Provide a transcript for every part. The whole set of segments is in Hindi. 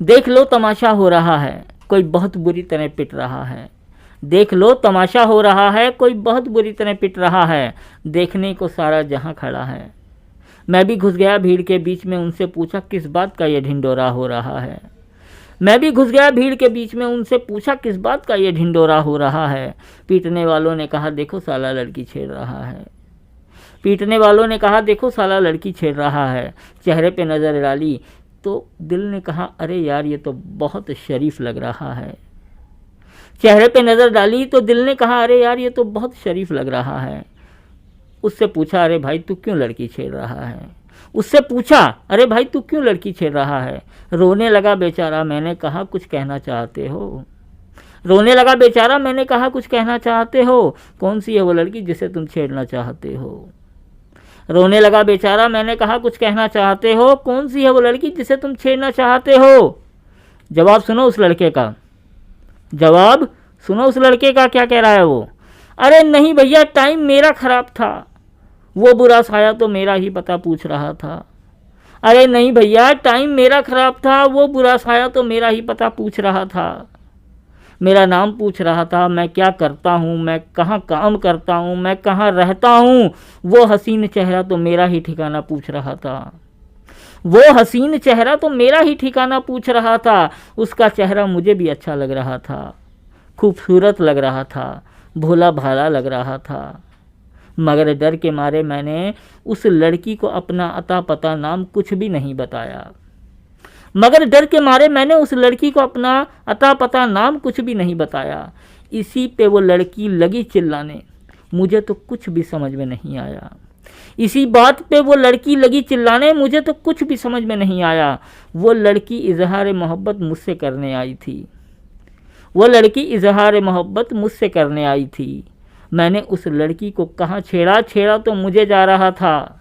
देख लो तमाशा हो रहा है, कोई बहुत बुरी तरह पिट रहा है। देख लो तमाशा हो रहा है, कोई बहुत बुरी तरह पिट रहा है, देखने को सारा जहां खड़ा है। मैं भी घुस गया भीड़ के बीच में, उनसे पूछा किस बात का ये ढिंडोरा हो रहा है। मैं भी घुस गया भीड़ के बीच में, उनसे पूछा किस बात का ये ढिंडोरा हो रहा है। पीटने वालों ने कहा देखो साला लड़की छेड़ रहा है। पीटने वालों ने कहा देखो साला लड़की छेड़ रहा है। चेहरे पे नज़र डाली तो दिल ने कहा अरे यार ये तो बहुत शरीफ लग रहा है। चेहरे पे नज़र डाली तो दिल ने कहा अरे यार ये तो बहुत शरीफ लग रहा है। उससे पूछा अरे भाई तू क्यों लड़की छेड़ रहा है। उससे पूछा अरे भाई तू क्यों लड़की छेड़ रहा है। रोने लगा बेचारा, मैंने कहा कुछ कहना चाहते हो। रोने लगा बेचारा, मैंने कहा कुछ कहना चाहते हो। कौन सी है वो लड़की जिसे तुम छेड़ना चाहते हो। रोने लगा बेचारा, मैंने कहा कुछ कहना चाहते हो। कौन सी है वो लड़की जिसे तुम छेड़ना चाहते हो। जवाब सुनो उस लड़के का, जवाब सुनो उस लड़के का क्या कह रहा है वो। अरे नहीं भैया टाइम मेरा ख़राब था, वो बुरा साया तो मेरा ही पता पूछ रहा था। अरे नहीं भैया टाइम मेरा ख़राब था, वो बुरा साया तो मेरा ही पता पूछ रहा था। मेरा नाम पूछ रहा था, मैं क्या करता हूँ, मैं कहाँ काम करता हूँ, मैं कहाँ रहता हूँ। वो हसीन चेहरा तो मेरा ही ठिकाना पूछ रहा था। वो हसीन चेहरा तो मेरा ही ठिकाना पूछ रहा था। उसका चेहरा मुझे भी अच्छा लग रहा था, खूबसूरत लग रहा था, भोला भाला लग रहा था। मगर डर के मारे मैंने उस लड़की को अपना अता पता नाम कुछ भी नहीं बताया। मगर डर के मारे मैंने उस लड़की को अपना अता पता नाम कुछ भी नहीं बताया। इसी पे वो लड़की लगी चिल्लाने, मुझे तो कुछ भी समझ में नहीं आया। इसी बात पे वो लड़की लगी चिल्लाने, मुझे तो कुछ भी समझ में नहीं आया। वो लड़की इजहार मोहब्बत मुझसे करने आई थी। वो लड़की इजहार मोहब्बत मुझसे करने आई थी। मैंने उस लड़की को कहाँ छेड़ा, छेड़ा तो मुझे जा रहा था।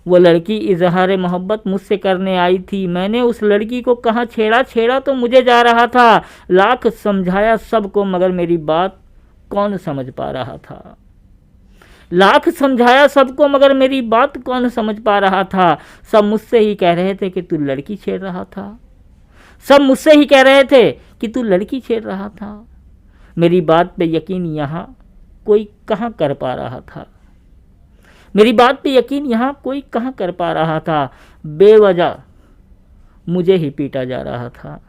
वो लड़की इजहार मोहब्बत मुझसे करने आई थी। मैंने उस लड़की को कहाँ छेड़ा, छेड़ा तो मुझे जा रहा था। लाख समझाया सबको मगर मेरी बात कौन समझ पा रहा था। लाख समझाया सबको मगर मेरी बात कौन समझ पा रहा था। सब मुझसे ही कह रहे थे कि तू लड़की छेड़ रहा था। सब मुझसे ही कह रहे थे कि तू लड़की छेड़ रहा था। मेरी बात पे यकीन यहाँ कोई कहाँ कर पा रहा था। मेरी बात पे यकीन यहाँ कोई कहाँ कर पा रहा था। बेवजह मुझे ही पीटा जा रहा था।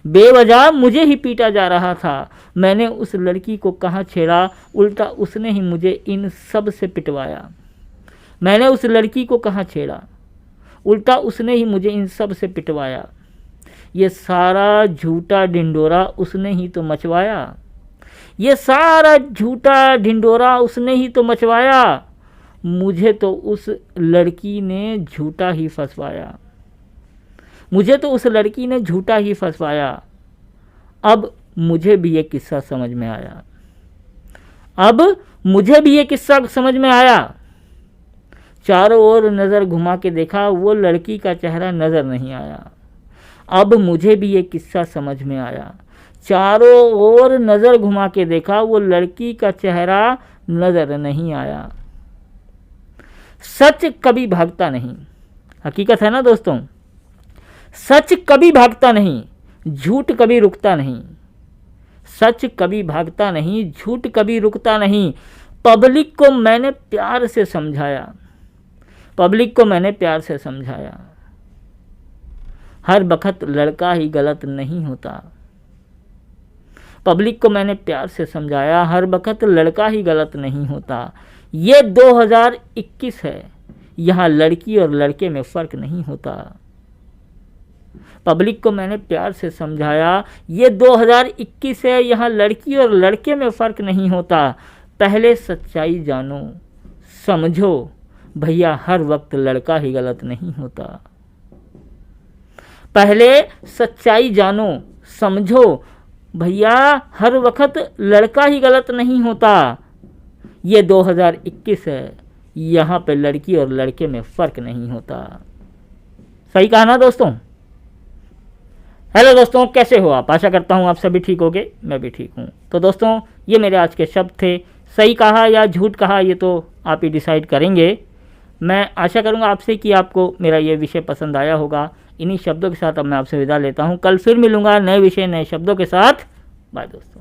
बेवजह मुझे ही पीटा जा रहा था। मैंने उस लड़की को कहाँ छेड़ा, उल्टा उसने ही मुझे इन सब से पिटवाया। मैंने उस लड़की को कहाँ छेड़ा, उल्टा उसने ही मुझे इन सब से पिटवाया। ये सारा झूठा ढिंडोरा उसने ही तो मचवाया। ये सारा झूठा ढिंडोरा उसने ही तो मचवाया। मुझे तो उस लड़की ने झूठा ही फंसवाया। मुझे तो उस लड़की ने झूठा ही फंसवाया। अब मुझे भी ये किस्सा समझ में आया। अब मुझे भी ये किस्सा समझ में आया। चारों ओर नज़र घुमा के देखा, वो लड़की का चेहरा नज़र नहीं आया। अब मुझे भी ये किस्सा समझ में आया। चारों ओर नज़र घुमा के देखा, वो लड़की का चेहरा नज़र नहीं आया। सच कभी भागता नहीं, हकीकत है ना दोस्तों। सच कभी भागता नहीं, झूठ कभी रुकता नहीं। सच कभी भागता नहीं, झूठ कभी रुकता नहीं। पब्लिक को मैंने प्यार से समझाया। पब्लिक को मैंने प्यार से समझाया। हर वक्त लड़का ही गलत नहीं होता। पब्लिक को मैंने प्यार से समझाया, हर वक्त लड़का ही गलत नहीं होता। ये 2021 है, यहाँ लड़की और लड़के में फ़र्क नहीं होता। पब्लिक को मैंने प्यार से समझाया, ये 2021 है, यहाँ लड़की और लड़के में फ़र्क नहीं होता। पहले सच्चाई जानो समझो भैया, हर वक्त लड़का ही गलत नहीं होता। पहले सच्चाई जानो समझो भैया, हर वक्त लड़का ही गलत नहीं होता। ये 2021 है, यहाँ पे लड़की और लड़के में फ़र्क नहीं होता। सही कहा ना दोस्तों। हेलो दोस्तों, कैसे हो आप। आशा करता हूँ आप सभी ठीक होगे, मैं भी ठीक हूँ। तो दोस्तों ये मेरे आज के शब्द थे। सही कहा या झूठ कहा ये तो आप ही डिसाइड करेंगे। मैं आशा करूँगा आपसे कि आपको मेरा ये विषय पसंद आया होगा। इन्हीं शब्दों के साथ अब मैं आपसे विदा लेता हूँ। कल फिर मिलूँगा नए विषय नए शब्दों के साथ। बाय दोस्तों।